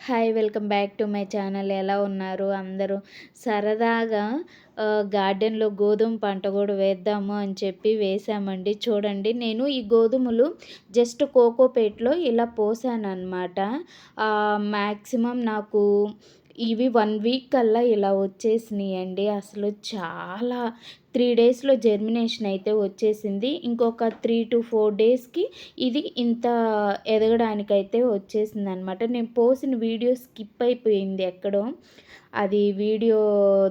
Hi! Welcome back to my channel. ఎలా ఉన్నారు అందరూ? సరదాగా గార్డెన్‌లో గోధుమ పంట గూడా వేద్దాము అని చెప్పి వేశామండి. చూడండి, నేను ఈ గోధుమలు జస్ట్ కోకోపీట్లో ఇలా పోసాననమాట. మ్యాక్సిమం నాకు ఇవి 1 వీక్ కల్లా ఇలా వచ్చేసినాయండి. అసలు చాలా 3 డేస్‌లో జర్మినేషన్ అయితే వచ్చేసింది. ఇంకొక 3-4 డేస్‌కి ఇది ఇంత ఎదగడానికైతే వచ్చేసిందనమాట. నేను పోసిన వీడియో స్కిప్ అయిపోయింది ఎక్కడో. అది వీడియో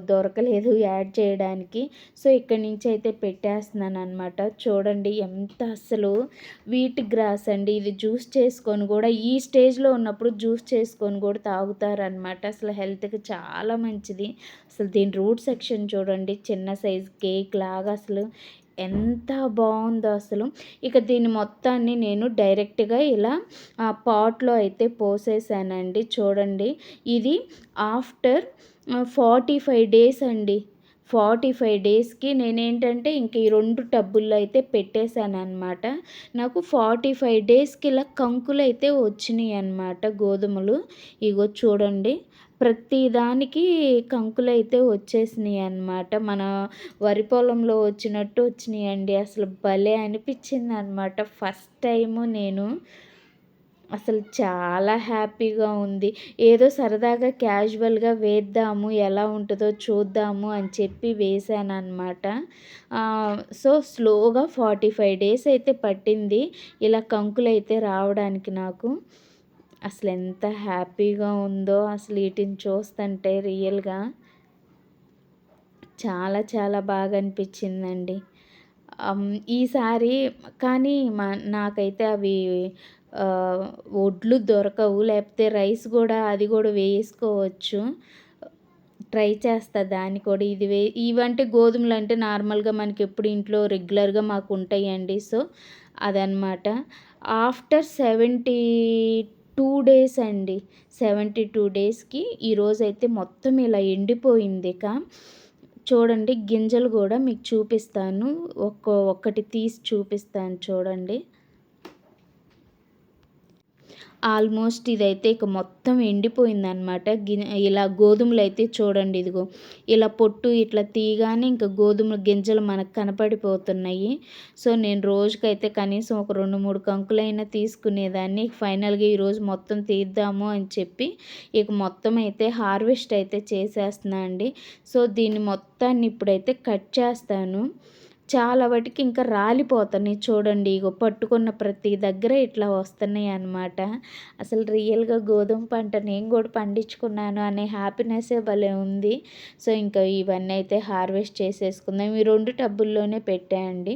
దొరకలేదు యాడ్ చేయడానికి. సో, ఇక్కడి నుంచి అయితే పెట్టేస్తున్నాననమాట. చూడండి ఎంత అసలు వీట్ గ్రాస్ అండి. ఇది జ్యూస్ చేసుకొని గూడా ఈ స్టేజ్‌లో ఉన్నప్పుడు జ్యూస్ చేసుకొని గూడా తాగుతారనమాట. అసలు హెల్త్‌కి చాలా మంచిది. అసలు దీని రూట్ సెక్షన్ చూడండి, చిన్న సైజ్ కేక్ లాగా అసలు ఎంత బావుందో అసలు. ఇక దీన్ని మొత్తాన్ని నేను డైరెక్ట్‌గా ఇలా పాట్‌లో అయితే పోసేసానండి. చూడండి, ఇది ఆఫ్టర్ 45 డేస్ అండి. 45 డేస్‌కి నేనేంటంటే ఇంక ఈ 2 టబ్బుల్లో అయితే పెట్టేశాననమాట. నాకు 45 డేస్‌కి ఇలా కంకులైతే వచ్చినియనమాట గోధుమలు. ఇగో చూడండి, ప్రతి దానికి కంకులైతే వచ్చేసినియనమాట. మన వరి పొలంలో వచ్చినట్టు వచ్చినియండి. అసలు భలే అనిపించిందనమాట ఫస్ట్ టైము నేను. అసలు చాలా హ్యాపీగా ఉంది. ఏదో సరదాగా క్యాజువల్‌గా వేద్దాము, ఎలా ఉంటదో చూద్దాము అని చెప్పి వేశాననమాట. సో, స్లోగా 45 డేస్ అయితే పట్టింది ఇలా కంకులైతే రావడానికి నాకు. అసలెంత హ్యాపీగా ఉందో అసలు వీటిని చూస్తుంటే రియల్‌గా చాలా చాలా బాగా అనిపించిందండి. ఈసారి కానీ నాకైతే అవి ఆహ్, వడ్లు దొరకవు. లేకపోతే రైస్ గూడా అది గూడా వేసుకోవచ్చు. ట్రై చేస్తా దాన్ని కూడా. ఇవంటే గోధుమలంటే నార్మల్‌గా మనకెప్పుడు ఇంట్లో రెగ్యులర్‌గా మాకుంటాయండి. సో, అదనమాట. ఆఫ్టర్ 72 డేస్ అండి. 72 డేస్‌కి ఈరోజైతే మొత్తం ఇలా ఎండిపోయిందిక. చూడండి, గింజలు గూడా మీకు చూపిస్తాను. ఒక్కటి తీసి చూపిస్తాను చూడండి. ఆల్మోస్ట్ ఇదైతే ఇక మొత్తం ఎండిపోయిందనమాట. ఇలా గోధుమలైతే చూడండి, ఇదిగో ఇలా పొట్టు ఇట్లా తీయగానే ఇంక గోధుమ గింజలు మనకు కనపడిపోతున్నాయి. సో, నేను రోజుకైతే కనీసం ఒక 2, 3 కంకులైనా తీసుకునేదాన్ని. ఫైనల్‌గా ఈరోజు మొత్తం తీద్దాము అని చెప్పి ఇక మొత్తం అయితే హార్వెస్ట్ అయితే చేసేస్తున్నా అండి. సో, దీన్ని మొత్తాన్ని ఇప్పుడైతే కట్ చేస్తాను. చాలా వాటికి ఇంకా రాలిపోతున్నాయి చూడండి. ఇగో పట్టుకున్న ప్రతి దగ్గర ఇట్లా వస్తున్నాయన్నమాట. అసలు రియల్‌గా గోధుమ పంట నేను గూడా పండించుకున్నాను అనే హ్యాపీనెస్సే భలే ఉంది. సో, ఇంకా ఇవన్నీ అయితే హార్వెస్ట్ చేసేసుకుందాం. ఈ 2 టబ్బుల్లోనే పెట్టా అండి.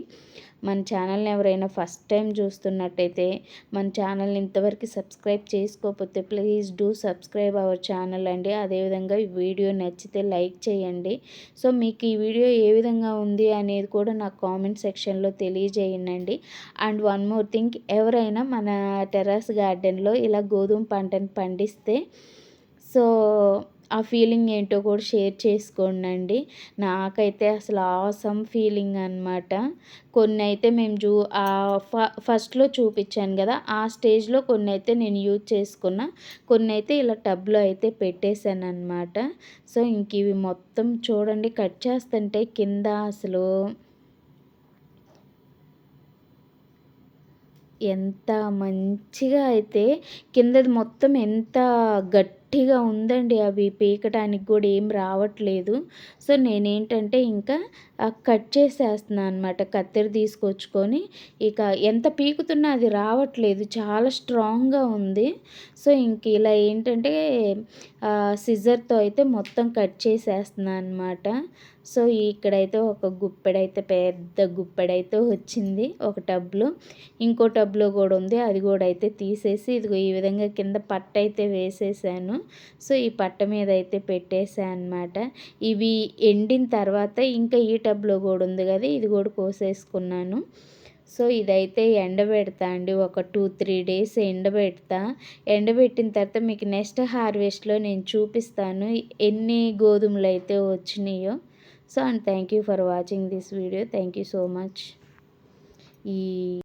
మన ఛానల్‌ని ఎవరైనా ఫస్ట్ టైం చూస్తున్నట్టయితే మన ఛానల్‌ని ఇంతవరకు సబ్స్క్రైబ్ చేసుకోకపోతే please do subscribe our channel అండి. అదేవిధంగా ఈ వీడియో నచ్చితే లైక్ చేయండి. సో, మీకు ఈ వీడియో ఏ విధంగా ఉంది అనేది కూడా నాకు కామెంట్ సెక్షన్‌లో తెలియజేయండి. అండ్ వన్ మోర్ థింగ్, ఎవరైనా మన టెర్రస్ గార్డెన్‌లో ఇలా గోధుమ పంటను పండిస్తే సో, ఆ ఫీలింగ్ ఏంటో కూడా షేర్ చేసుకోండండి. నాకైతే అసలు ఆసమ్ ఫీలింగ్ అనమాట. కొన్నైతే మేము ఫస్ట్‌లో చూపించాను గదా! ఆ స్టేజ్‌లో కొన్నైతే నేను యూజ్ చేసుకున్నా. కొన్నైతే ఇలా టబ్‌లో అయితే పెట్టేశాననమాట. సో, ఇంక ఇవి మొత్తం చూడండి, కట్ చేస్తుంటే కింద అసలు ఎంత మంచిగా అయితే కిందది మొత్తం ఎంత గట్టిగా ఉందండి. అవి పీకటానికి కూడా ఏం రావట్లేదు. సో, నేనేంటంటే ఇంకా కట్ చేసేస్తున్నా అనమాట. కత్తెర తీసుకొచ్చుకొని ఇక ఎంత పీకుతున్నా అది రావట్లేదు. చాలా స్ట్రాంగ్‌గా ఉంది. సో, ఇంక ఇలా ఏంటంటే సిజర్‌తో అయితే మొత్తం కట్ చేసేస్తున్నా అనమాట. సో, ఇక్కడైతే ఒక గుప్పెడైతే పెద్ద గుప్పెడైతే వచ్చింది ఒక టబ్‌లో. ఇంకో టబ్‌లో కూడా ఉంది. అది కూడా అయితే తీసేసి ఇదిగో ఈ విధంగా కింద పట్ట అయితే వేసేసాను. సో, ఈ పట్ట మీద అయితే పెట్టేసా అనమాట. ఇవి ఎండిన తర్వాత ఇంకా ఈ టబ్‌లో కూడా ఉంది కదా! ఇది కూడా కోసేసుకున్నాను. సో, ఇదైతే ఎండబెడతా అండి. ఒక 2-3 డేస్ ఎండబెడతా. ఎండబెట్టిన తర్వాత మీకు నెక్స్ట్ హార్వెస్ట్‌లో నేను చూపిస్తాను ఎన్ని గోధుమలైతే వచ్చినాయో. So, and thank you for watching this video. Thank you so much. ఈ